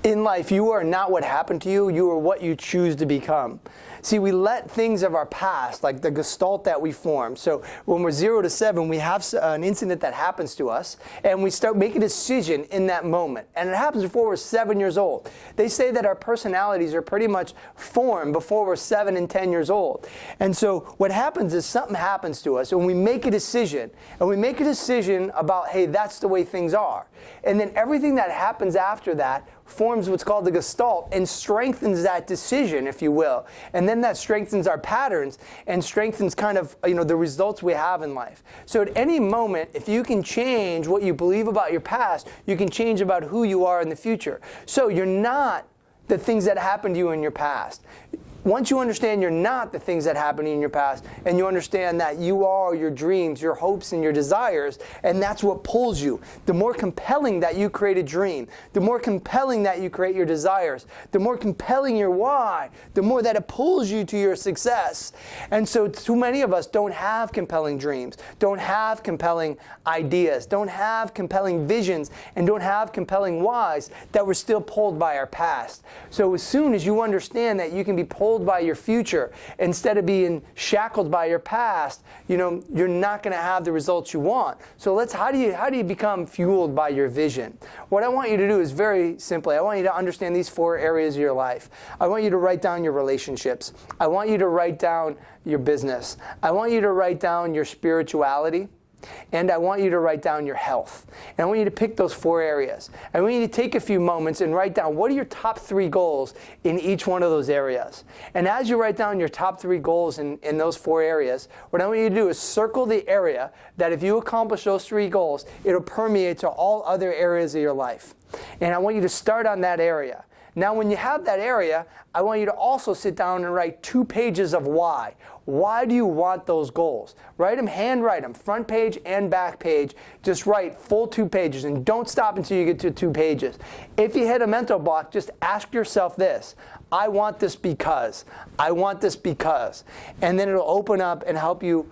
In life, you are not what happened to you, you are what you choose to become. See, we let things of our past, like the gestalt that we form. So when we're 0 to 7, we have an incident that happens to us, and we start making a decision in that moment. And it happens before we're 7 years old. They say that our personalities are pretty much formed before we're 7 and 10 years old. And so what happens is something happens to us, and we make a decision. And we make a decision about, hey, that's the way things are. And then everything that happens after that forms what's called the gestalt and strengthens that decision, if you will. And then that strengthens our patterns and strengthens kind of, the results we have in life. So at any moment, if you can change what you believe about your past, you can change about who you are in the future. So you're not the things that happened to you in your past. Once you understand you're not the things that happened in your past, and you understand that you are your dreams, your hopes, and your desires, and that's what pulls you. The more compelling that you create a dream, the more compelling that you create your desires, the more compelling your why, the more that it pulls you to your success. And so too many of us don't have compelling dreams, don't have compelling ideas, don't have compelling visions, and don't have compelling whys, that we're still pulled by our past. So as soon as you understand that you can be pulled by your future instead of being shackled by your past, you're not going to have the results you want. So how do you become fueled by your vision? What I want you to do is very simply, I want you to understand these 4 areas of your life. I want you to write down your relationships. I want you to write down your business. I want you to write down your spirituality. And I want you to write down your health. And I want you to pick those 4 areas. I want you to take a few moments and write down what are your top 3 goals in each one of those areas. And as you write down your top 3 goals in those 4 areas, what I want you to do is circle the area that if you accomplish those 3 goals, it'll permeate to all other areas of your life. And I want you to start on that area. Now, when you have that area, I want you to also sit down and write 2 pages of why. Why do you want those goals? Write them, handwrite them, front page and back page. Just write full 2 pages, and don't stop until you get to 2 pages. If you hit a mental block, just ask yourself this: I want this because. I want this because. And then it'll open up and help you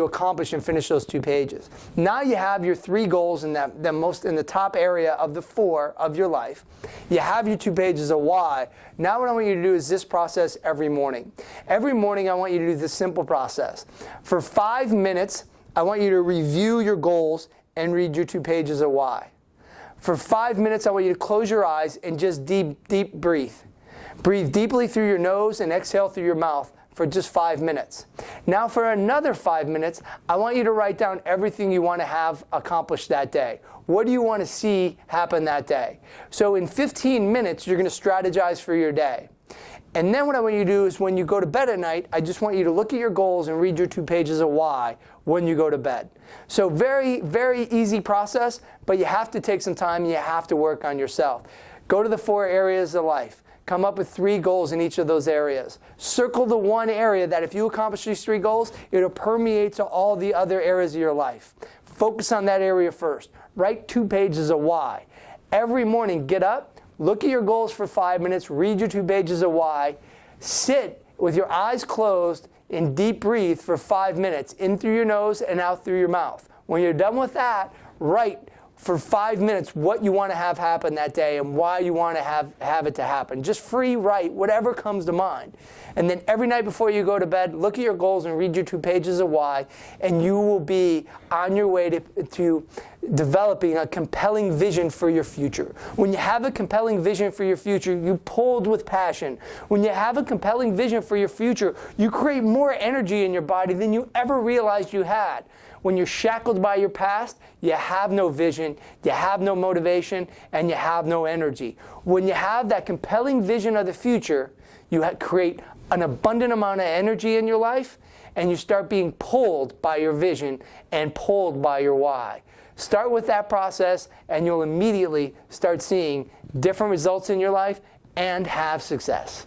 accomplish and finish those 2 pages. Now you have your 3 goals in the top area of the 4 of your life. You have your 2 pages of why. Now what I want you to do is this process every morning. Every morning I want you to do this simple process. For 5 minutes, I want you to review your goals and read your 2 pages of why. For 5 minutes, I want you to close your eyes and just deep breathe. Breathe deeply through your nose and exhale through your mouth for just 5 minutes. Now for another 5 minutes, I want you to write down everything you want to have accomplished that day. What do you want to see happen that day? So in 15 minutes, you're going to strategize for your day. And then what I want you to do is when you go to bed at night, I just want you to look at your goals and read your 2 pages of why when you go to bed. So very, very easy process, but you have to take some time and you have to work on yourself. Go to the 4 areas of life. Come up with 3 goals in each of those areas. Circle the one area that if you accomplish these 3 goals, it'll permeate to all the other areas of your life. Focus on that area first. Write 2 pages of why. Every morning, get up, look at your goals for 5 minutes, read your 2 pages of why, sit with your eyes closed and deep breathe for 5 minutes, in through your nose and out through your mouth. When you're done with that, write for 5 minutes what you want to have happen that day and why you want to have it to happen. Just free write whatever comes to mind. And then every night before you go to bed, look at your goals and read your 2 pages of why, and you will be on your way to developing a compelling vision for your future. When you have a compelling vision for your future, you pulled with passion. When you have a compelling vision for your future, you create more energy in your body than you ever realized you had. When you're shackled by your past, you have no vision, you have no motivation, and you have no energy. When you have that compelling vision of the future, you create an abundant amount of energy in your life, and you start being pulled by your vision and pulled by your why. Start with that process, and you'll immediately start seeing different results in your life and have success.